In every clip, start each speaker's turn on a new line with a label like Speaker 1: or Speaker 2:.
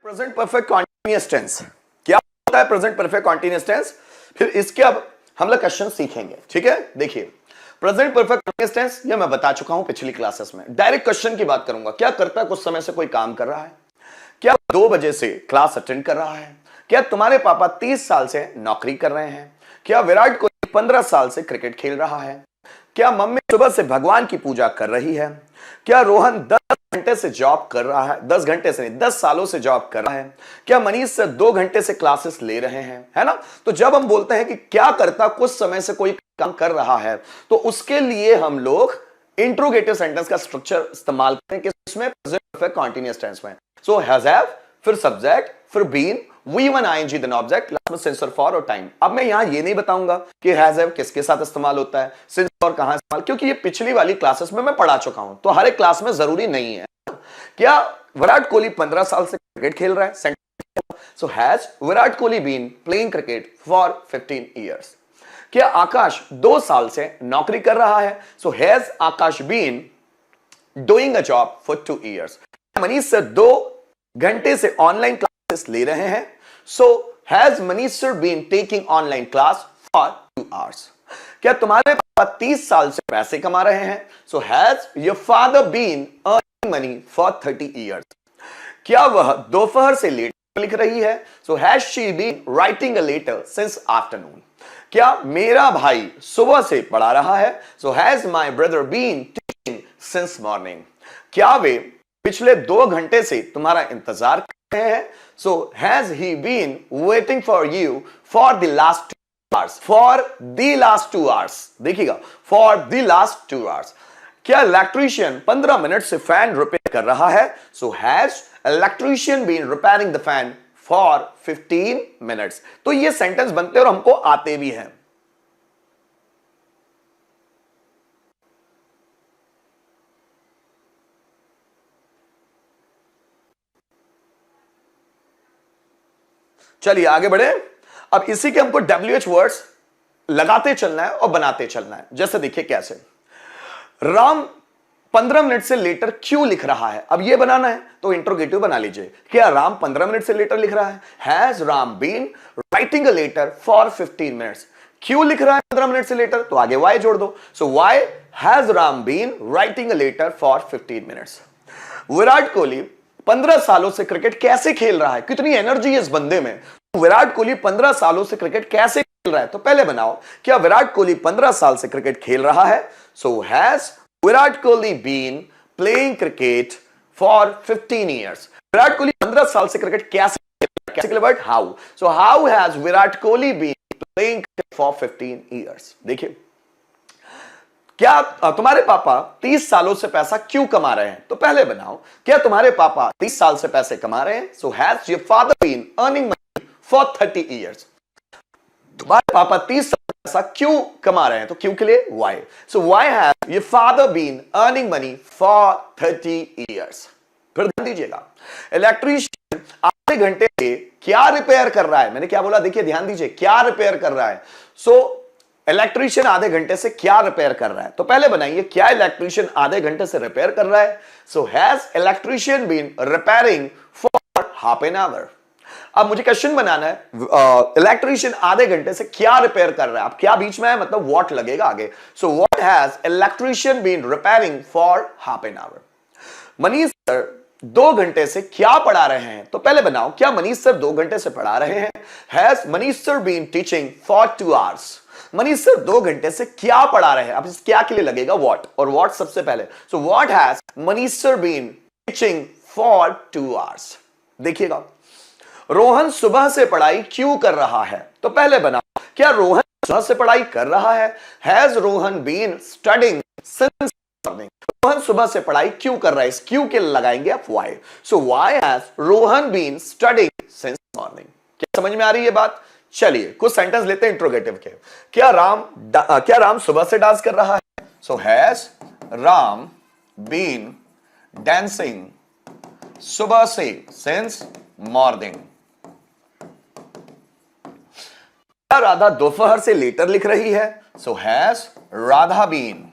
Speaker 1: Present perfect continuous tense क्या होता है? प्रेजेंट परफेक्ट कॉन्टिन्यूअस टेंस, फिर इसके अब हम लोग क्वेश्चन सीखेंगे। ठीक है, देखिए प्रेजेंट परफेक्ट कॉन्टिन्यूअस टेंस ये मैं बता चुका हूं पिछली क्लासेस में। डायरेक्ट क्वेश्चन की बात करूंगा। क्या करता है? कुछ समय से कोई काम कर रहा है? क्या 2 बजे से क्लास अटेंड कर रहा है? क्या तुम्हारे पापा 30 साल से नौकरी कर रहे हैं? क्या विराट कोहली 15 साल से क्रिकेट खेल रहा है? क्या मम्मी सुबह से भगवान की पूजा कर रही है? क्या रोहन 10 घंटे से जॉब कर रहा है? 10 घंटे से नहीं, 10 सालों से जॉब कर रहा है? क्या मनीष सर 2 घंटे से क्लासेस ले रहे हैं? है ना? तो जब हम बोलते हैं कि क्या करता कुछ समय से कोई काम कर रहा है, तो उसके लिए हम लोग इंट्रोगेटिव सेंटेंस का स्ट्रक्चर इस्तेमाल करें किसमें? प्रेजेंट परफेक्ट कॉन्टिन्यूअस टेंस में। सो हैज हैव, फिर सब्जेक्ट, फिर been, V1 ING then object, last में सिंस और फॉर और टाइम। अब मैं यहां ये नहीं बताऊंगा कि हैज हैव किसके साथ इस्तेमाल होता है, सिंस और कहां इस्तेमाल, क्योंकि ये पिछली वाली क्लासेस में मैं पढ़ा चुका हूं, तो हर एक क्लास में जरूरी नहीं है। क्या विराट कोहली 15 साल से क्रिकेट खेल रहा है? So has Virat Kohli been playing cricket for 15 years. क्या आकाश 2 साल से नौकरी कर रहा है? So has Akash been doing a job for 2 years. Manish sir 2 घंटे से ऑनलाइन क्लासेस ले रहे हैं? So has Manish sir been taking online class for 2 hours. क्या तुम्हारे पापा 30 साल से पैसे कमा रहे हैं? So has your father been earning money for 30 years. क्या वह दोपहर से लेटर लिख रही है? So has she been writing a letter since afternoon. क्या मेरा भाई सुबह से पढ़ा रहा है? So has my brother been teaching since morning. क्या वे पिछले 2 घंटे से तुम्हारा इंतजार कर रहे हैं? So has he been waiting for you for the last 2 hours. For the last 2 hours, देखिएगा, फॉर द लास्ट 2 आवर्स। क्या इलेक्ट्रीशियन 15 मिनट से फैन रिपेयर कर रहा है? So has electrician been repairing the fan for 15 minutes. तो ये sentence बनते और हमको आते भी हैं। चलिए आगे बढ़े। अब इसी के हमको WH वर्ड्स लगाते चलना है और बनाते चलना है। जैसे देखिए कैसे, राम 15 मिनट से लेटर क्यों लिख रहा है? अब ये बनाना है तो इंट्रोगेटिव बना लीजिए। क्या राम 15 मिनट से लेटर लिख रहा है? Has Ram been writing a letter for 15 minutes. क्यों लिख रहा है 15 मिनट से लेटर? तो आगे वाई जोड़ दो। So Y has Ram been writing a letter for 15 minutes. Virat Kohli 15 सालों से क्रिकेट कैसे खेल रहा है? कितनी एनर्जी है इस बंदे में। विराट कोहली 15 सालों से क्रिकेट कैसे खेल रहा है? तो पहले बनाओ, क्या विराट कोहली 15 साल से क्रिकेट खेल रहा है? So has Virat Kohli been playing cricket for 15 years. Virat Kohli 15 साल से क्रिकेट कैसे खेल, word how. So how has Virat Kohli been playing for 15 years. देखिए, क्या तुम्हारे पापा 30 सालों से पैसा क्यों कमा रहे हैं? तो पहले बनाओ, क्या तुम्हारे पापा 30 साल से पैसे कमा रहे हैं? So has your father been earning money for 30 years. तुम्हारे पापा 30 साल पैसा क्यों कमा रहे हैं? तो क्यों के लिए why. So Y has your father been earning money for 30 years. फिर ध्यान दीजिएगा, इलेक्ट्रीशियन आधे घंटे से क्या रिपेयर कर रहा है? मैंने क्या बोला? देखिए ध्यान दीजिए, क्या रिपेयर कर रहा है। सो इलेक्ट्रीशियन आधे घंटे से क्या रिपेयर कर रहा है? तो पहले बनाइए, क्या इलेक्ट्रीशियन आधे घंटे से रिपेयर कर रहा है? So has electrician been repairing for half an hour. अब मुझे क्वेश्चन बनाना है, इलेक्ट्रीशियन आधे घंटे से क्या रिपेयर कर रहा है। अब क्या बीच में है, मतलब व्हाट लगेगा आगे। So what has electrician been repairing for half an hour. Manish sir 2 घंटे से क्या पढ़ा रहे हैं? तो पहले बनाओ, क्या मनीष सर 2 घंटे से पढ़ा रहे हैं? Has Manish sir been teaching for 2 hours. Manish sir 2 घंटे से क्या पढ़ा रहे हैं? अब इस क्या के लिए लगेगा व्हाट, और व्हाट सबसे पहले। So what has Manish sir been teaching for 2 hours. देखिएगा, रोहन सुबह से पढ़ाई क्यों कर रहा है? तो पहले बनाओ, क्या रोहन सुबह से पढ़ाई कर रहा है? Has Rohan been studying since morning. Rohan सुबह से पढ़ाई क्यों कर रहा है? इस क्यों के लगाएंगे आप why. So Y has Rohan been studying since morning. क्या समझ में आ रही है बात? चलिए कुछ सेंटेंस लेते हैं इंट्रोगेटिव के। क्या राम सुबह से डांस कर रहा है? So has Ram been dancing सुबह से सिंस मॉर्निंग। क्या राधा दोपहर से लेटर लिख रही है? So has Radha been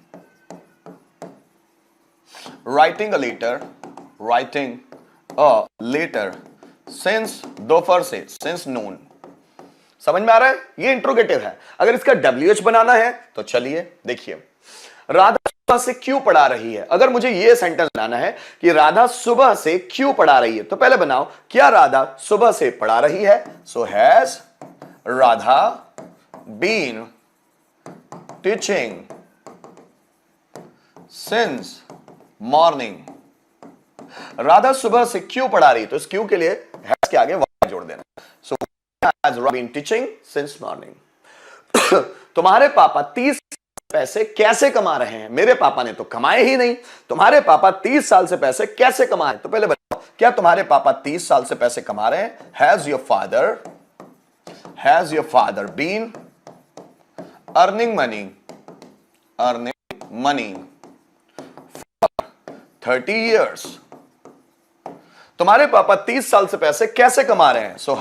Speaker 1: writing a letter since दोपहर से, सिंस नून। समझ में आ रहा है? ये इंट्रोगेटिव है। अगर इसका WH बनाना है तो चलिए देखिए, राधा सुबह से क्यों पढ़ा रही है। अगर मुझे ये सेंटेंस बनाना है कि राधा सुबह से क्यों पढ़ा रही है, तो पहले बनाओ क्या राधा सुबह से पढ़ा रही है। So has Radha been teaching since morning. Radha सुबह से क्यों पढ़ा रही, तो इस क्यों के लिए हैज के आगे वाई जोड़ देना। So has Radha been teaching since morning. तुम्हारे पापा 30 पैसे कैसे कमा रहे हैं। मेरे पापा ने तो कमाए ही नहीं। तुम्हारे पापा 30 साल से पैसे कैसे कमाए, तो पहले बताओ क्या तुम्हारे पापा 30 साल से पैसे कमा रहे हैं। Has your father been earning money for 30 years. तुम्हारे पापा 30 साल से पैसे कैसे कमा रहे हैं। So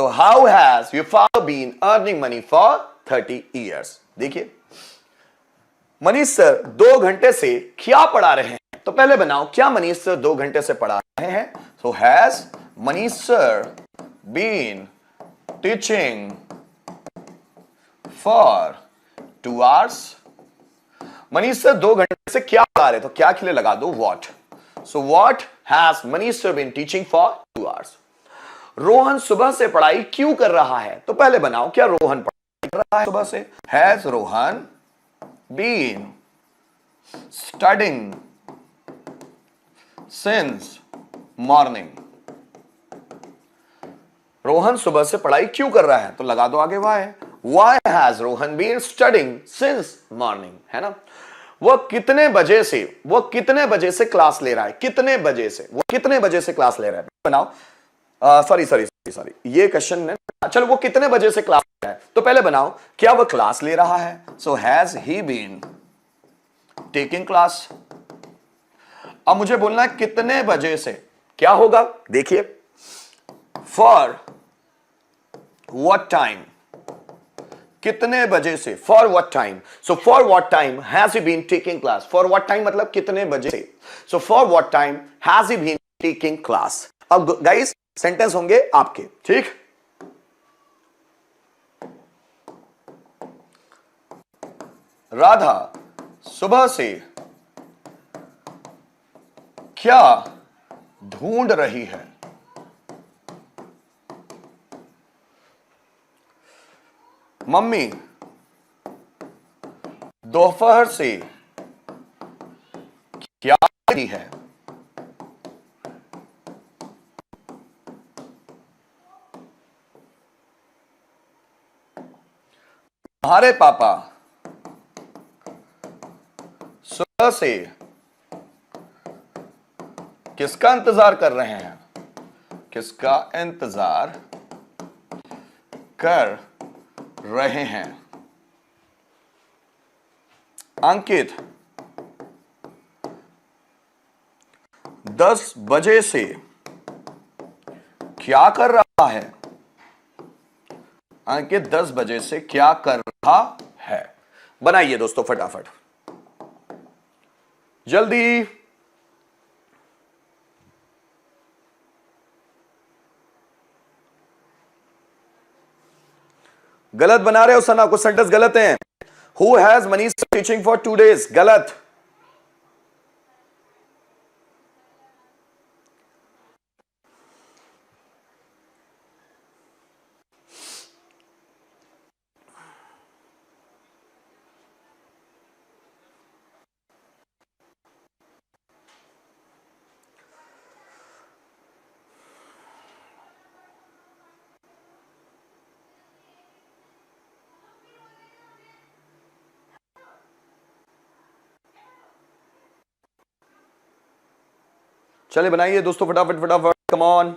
Speaker 1: how has your father been earning money for 30 years. देखिए मनीष सर 2 घंटे से क्या पढ़ा रहे हैं, तो पहले बनाओ क्या मनीष सर 2 घंटे से पढ़ा रहे हैं। So has Manish sir been teaching for 2 hours. Manish sir 2 घंटे से क्या पढ़ा रहे, तो क्या के लिए लगा दो what. So what has Manish sir been teaching for 2 hours. Rohan सुबह से पढ़ाई क्यों कर रहा है, तो पहले बनाओ क्या रोहन पढ़ाई कर रहा है सुबह से। Has Rohan been studying since morning। Rohan सुबह से पढ़ाई क्यों कर रहा है, तो लगा दो आगे why has Rohan been studying since morning, है ना। वह कितने बजे से क्लास ले रहा है, वो कितने बजे से क्लास ले रहा है बनाओ। सॉरी ये क्वेश्चन है। चलो वो कितने बजे से क्लास ले रहा है, तो पहले बनाओ क्या वह क्लास ले रहा है। So has he been taking class. अब मुझे बोलना है कितने बजे से, क्या होगा देखिए, फॉर व्हाट टाइम, कितने बजे से, for what time. So for what time has he been taking class. For what time मतलब कितने बजे से। So for what time has he been taking class. अब गाइस सेंटेंस होंगे आपके, ठीक। राधा सुबह से क्या ढूंढ रही है। मम्मी दोपहर से क्या कर रही है। तुम्हारे पापा सुबह से किसका इंतजार कर रहे हैं, किसका इंतजार कर रहे हैं। अंकित 10 बजे से क्या कर रहा है। अंकित 10 बजे से क्या कर रहा है। बनाइए दोस्तों फटाफट जल्दी। गलत बना रहे हो सना, कुछ सेंटेंस गलत हैं। Who has Manish teaching for 2 days, गलत। चले बनाइए दोस्तों फटाफट फटाफट, कम ऑन।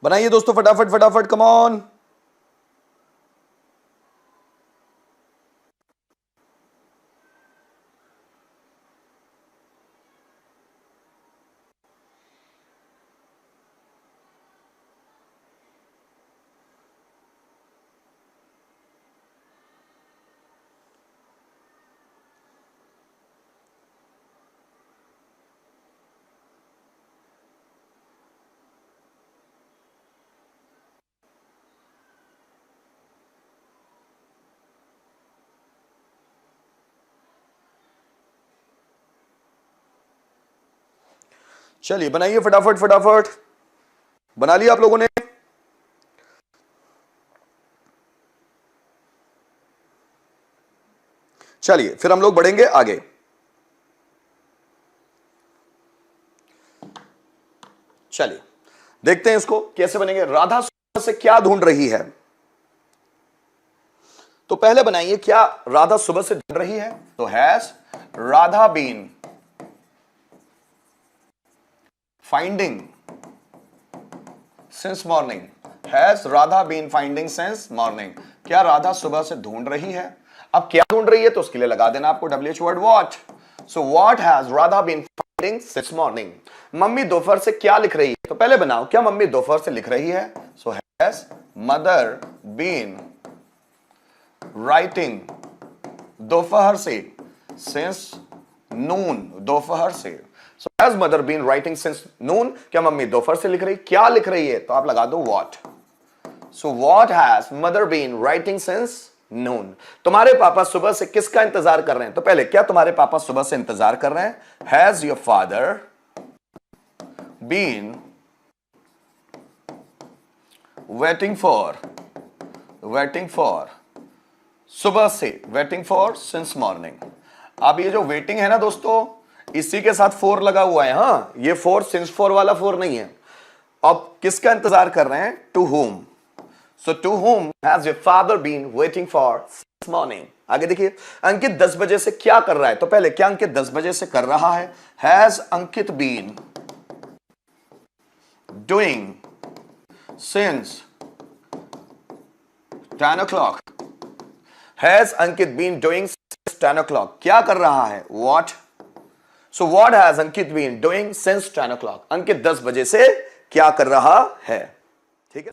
Speaker 1: बनाइए दोस्तों फटाफट फटाफट, कम ऑन। चलिए बनाइए फटाफट फटाफट, बना लिया आप लोगों ने? चलिए फिर हम लोग बढ़ेंगे आगे। चलिए देखते हैं इसको कैसे बनेंगे। राधा सुबह से क्या ढूंढ रही है? तो पहले बनाइए, क्या राधा सुबह से ढूंढ रही है? तो has Radha been finding since morning. Has Radha been finding since morning. क्या राधा सुबह से ढूंढ रही है? अब क्या ढूंढ रही है तो उसके लिए लगा देना आपको WH word what. So what has Radha been finding since morning. Mummy दोपहर से क्या लिख रही है? तो पहले बनाओ, क्या मम्मी दोपहर से लिख रही है? So has mother been writing दोपहर से सिंस नून। दोपहर से। So has mother been writing since noon? क्या मम्मी दोपहर से लिख रही? क्या लिख रही है? तो आप लगा दो what. So what has mother been writing since noon? तुम्हारे पापा सुबह से किसका इंतजार कर रहे हैं? तो पहले, क्या तुम्हारे पापा सुबह से इंतजार कर रहे हैं? Has your father been waiting for सुबह से, waiting for since morning. अब ये जो waiting है ना दोस्तों, इसी के साथ फोर लगा हुआ है। हाँ, ये फोर सिंस फोर वाला फोर नहीं है। अब किसका इंतजार कर रहे हैं? To whom. So to whom has your father been waiting for since morning. आगे देखिए, अंकित 10 बजे से क्या कर रहा है? तो पहले, क्या अंकित 10 बजे से कर रहा है? Has Ankit been doing since 10 o'clock। Has Ankit been doing since 10 o'clock। क्या कर रहा है? What. So what has Ankit been doing since 10 o'clock? Ankit 10 बजे से क्या कर रहा है?